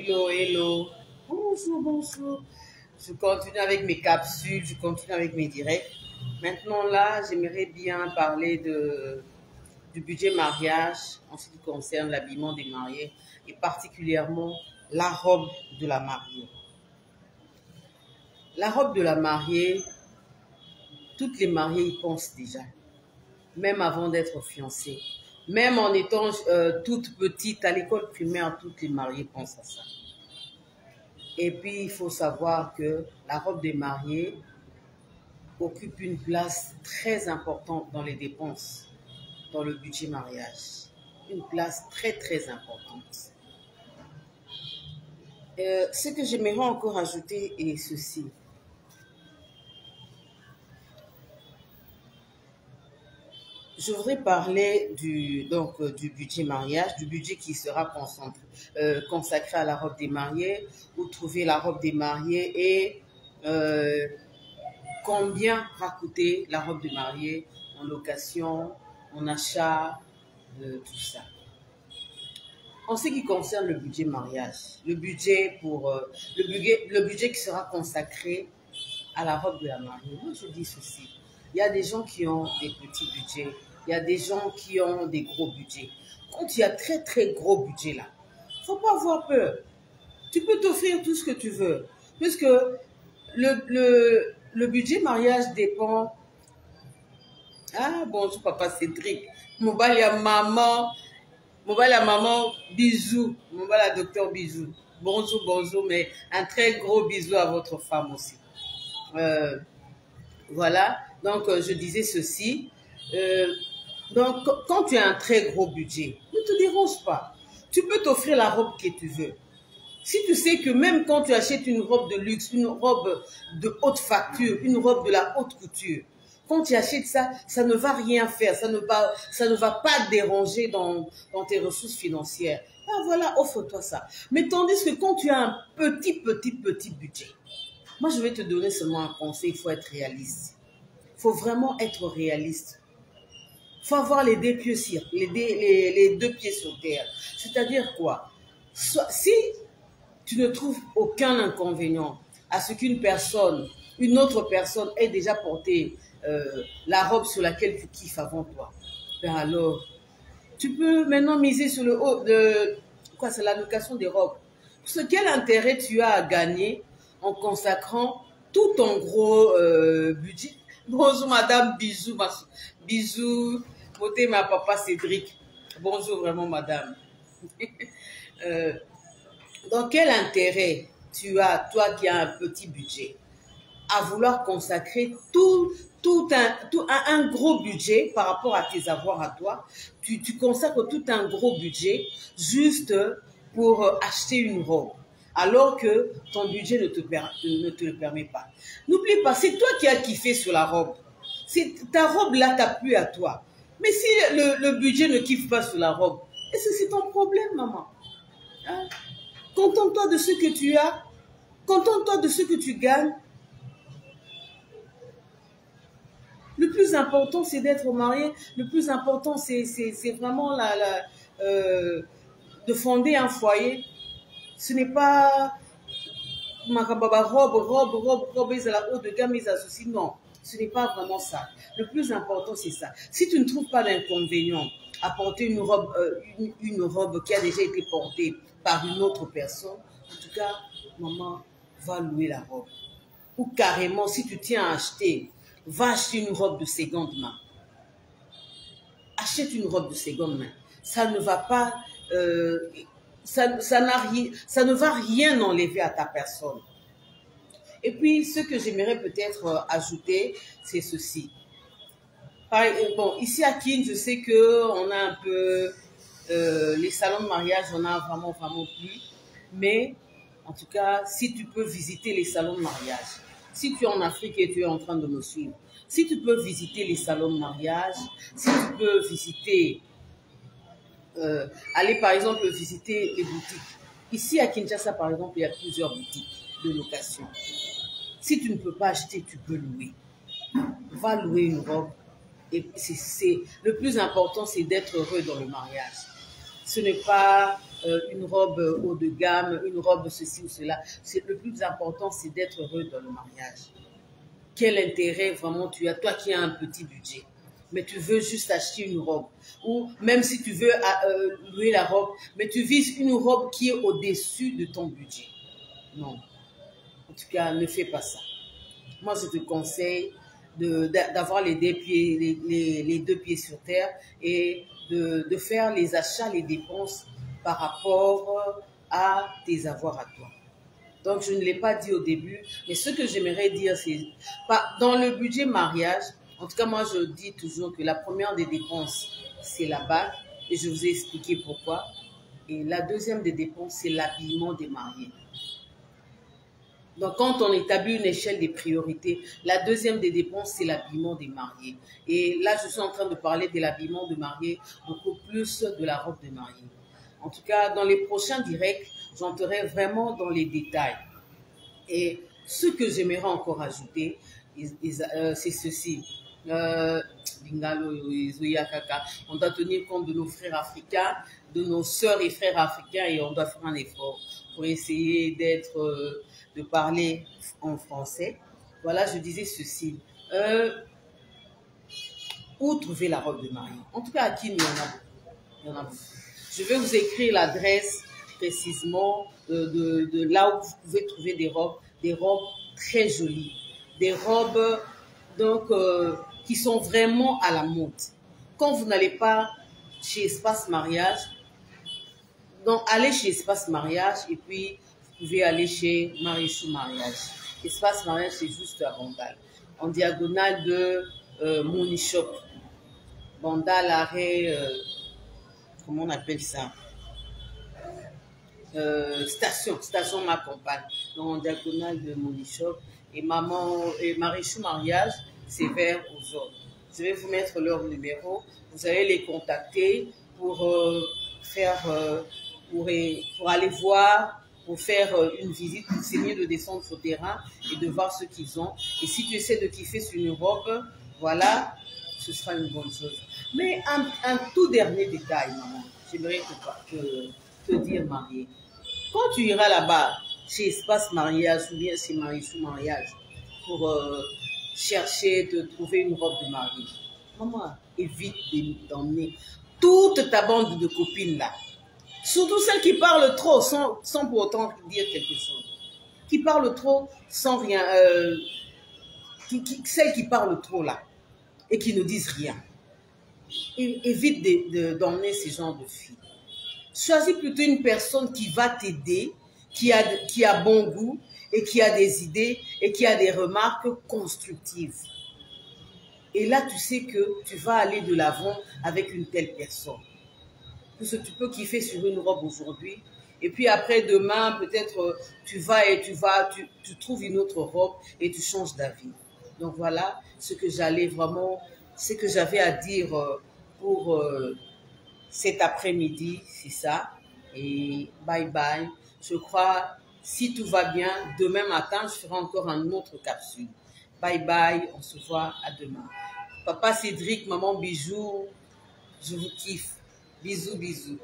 Hello, hello. Bonjour, bonjour. Je continue avec mes capsules, je continue avec mes directs. Maintenant, là, j'aimerais bien parler du budget mariage en ce qui concerne l'habillement des mariés et particulièrement la robe de la mariée. La robe de la mariée, toutes les mariées y pensent déjà, même avant d'être fiancées. Même en étant toute petite, à l'école primaire, toutes les mariées pensent à ça. Et puis, il faut savoir que la robe des mariés occupe une place très importante dans les dépenses, dans le budget mariage. Une place très, très importante. Ce que j'aimerais encore ajouter est ceci. Je voudrais parler du budget mariage, du budget qui sera consacré à la robe des mariés, où trouver la robe des mariés et combien va coûter la robe de mariée en location, en achat, tout ça. En ce qui concerne le budget mariage, le budget qui sera consacré à la robe de la mariée, moi je dis ceci. Il y a des gens qui ont des petits budgets, il y a des gens qui ont des gros budgets. Quand il y a très très gros budget là, faut pas avoir peur. Tu peux t'offrir tout ce que tu veux, puisque le budget mariage dépend. Ah bonjour papa Cédric, mobile ya maman, bisous, mobile à docteur bisous. Bonjour, bonjour, mais un très gros bisou à votre femme aussi. Voilà, donc je disais ceci. Donc, quand tu as un très gros budget, ne te dérange pas. Tu peux t'offrir la robe que tu veux. Si tu sais que même quand tu achètes une robe de luxe, une robe de haute facture, une robe de la haute couture, quand tu achètes ça, ça ne va rien faire, ça ne va pas te déranger dans tes ressources financières. Ah voilà, offre-toi ça. Mais tandis que quand tu as un petit budget, moi je vais te donner seulement un conseil, il faut être réaliste. Il faut vraiment être réaliste. Il faut avoir les deux pieds sur terre. C'est-à-dire quoi? Si tu ne trouves aucun inconvénient à ce qu'une autre personne ait déjà porté la robe sur laquelle tu kiffes avant toi, ben alors, tu peux maintenant miser sur le haut de quoi, c'est la location des robes. Quel intérêt tu as à gagner en consacrant tout ton gros budget? Bonjour madame, bisous, bisous, beauté ma papa Cédric. Bonjour vraiment madame. Donc quel intérêt tu as, toi qui as un petit budget, à vouloir consacrer un gros budget par rapport à tes avoirs à toi? Tu consacres tout un gros budget juste pour acheter une robe, alors que ton budget ne te le permet pas. N'oublie pas, c'est toi qui as kiffé sur la robe. Ta robe là t'a plu à toi. Mais si le budget ne kiffe pas sur la robe, est-ce que c'est ton problème, maman? Hein? Contente-toi de ce que tu as. Contente-toi de ce que tu gagnes. Le plus important, c'est d'être marié. Le plus important, c'est vraiment de fonder un foyer. Ce n'est pas robe, ils à la haut de gamme, ils associent. Non, ce n'est pas vraiment ça. Le plus important, c'est ça. Si tu ne trouves pas d'inconvénient à porter une robe qui a déjà été portée par une autre personne, en tout cas, maman, va louer la robe. Ou carrément, si tu tiens à acheter, va acheter une robe de seconde main. Achète une robe de seconde main. Ça ne va pas, ça ne va rien enlever à ta personne. Et puis, ce que j'aimerais peut-être ajouter, c'est ceci. Bon, ici à Kin, je sais qu'on a un peu les salons de mariage, on a vraiment plus. Mais, en tout cas, si tu peux visiter les salons de mariage, si tu es en Afrique et tu es en train de me suivre, si tu peux visiter les salons de mariage, si tu peux visiter, aller par exemple visiter les boutiques. Ici à Kinshasa, par exemple, il y a plusieurs boutiques de location. Si tu ne peux pas acheter, tu peux louer. Va louer une robe. Et le plus important, c'est d'être heureux dans le mariage. Ce n'est pas une robe haut de gamme, une robe ceci ou cela. Le plus important, c'est d'être heureux dans le mariage. Quel intérêt vraiment tu as, toi qui as un petit budget, mais tu veux juste acheter une robe, ou même si tu veux louer la robe, mais tu vises une robe qui est au-dessus de ton budget. Non, en tout cas, ne fais pas ça. Moi, je te conseille d'avoir les deux pieds sur terre et de faire les achats, les dépenses par rapport à tes avoirs à toi. Donc, je ne l'ai pas dit au début, mais ce que j'aimerais dire, c'est dans le budget mariage, en tout cas, moi, je dis toujours que la première des dépenses, c'est la bague, et je vous ai expliqué pourquoi. Et la deuxième des dépenses, c'est l'habillement des mariés. Donc, quand on établit une échelle des priorités, la deuxième des dépenses, c'est l'habillement des mariés. Et là, je suis en train de parler de l'habillement de mariés, beaucoup plus de la robe de mariée. En tout cas, dans les prochains directs, j'entrerai vraiment dans les détails. Et ce que j'aimerais encore ajouter, c'est ceci. On doit tenir compte de nos frères africains, de nos sœurs et frères africains, et on doit faire un effort pour essayer de parler en français. Voilà, je disais ceci. Où trouver la robe de mariée? En tout cas, à qui il y en a beaucoup. Il y en a beaucoup. Je vais vous écrire l'adresse précisément de là où vous pouvez trouver des robes très jolies, des robes donc qui sont vraiment à la mode. Quand vous n'allez pas chez Espace Mariage, donc allez chez Espace Mariage et puis vous pouvez aller chez Marichou Mariage. Espace Mariage, c'est juste à Bandal, en diagonale de Money Shop. Bandal, arrêt, comment on appelle ça? Station ma compagne, donc en diagonale de Money Shop. Et Marichou Mariage, c'est vers aux autres. Je vais vous mettre leur numéro. Vous allez les contacter pour pour aller voir, pour faire une visite. C'est mieux de descendre sur le terrain et de voir ce qu'ils ont. Et si tu essaies de kiffer sur une robe, voilà, ce sera une bonne chose. Mais un tout dernier détail, maman, j'aimerais te dire, mariée. Quand tu iras là-bas, chez Espace Mariage ou bien chez Marichou Mariage, pour chercher, de trouver une robe de mariée, maman, évite d'emmener toute ta bande de copines là. Surtout celles qui parlent trop sans pour autant dire quelque chose. Qui parlent trop sans rien. Celles qui parlent trop là et qui ne disent rien. Évite d'emmener ces genres de filles. Choisis plutôt une personne qui va t'aider, qui a bon goût et qui a des idées et qui a des remarques constructives. Et là, tu sais que tu vas aller de l'avant avec une telle personne. Parce que tu peux kiffer sur une robe aujourd'hui et puis après demain, peut-être tu trouves une autre robe et tu changes d'avis. Donc voilà ce que j'avais à dire pour cet après-midi, c'est ça. Et bye bye. Je crois, si tout va bien, demain matin, je ferai encore une autre capsule. Bye bye, on se voit à demain. Papa Cédric, maman Bijou, je vous kiffe. Bisous, bisous.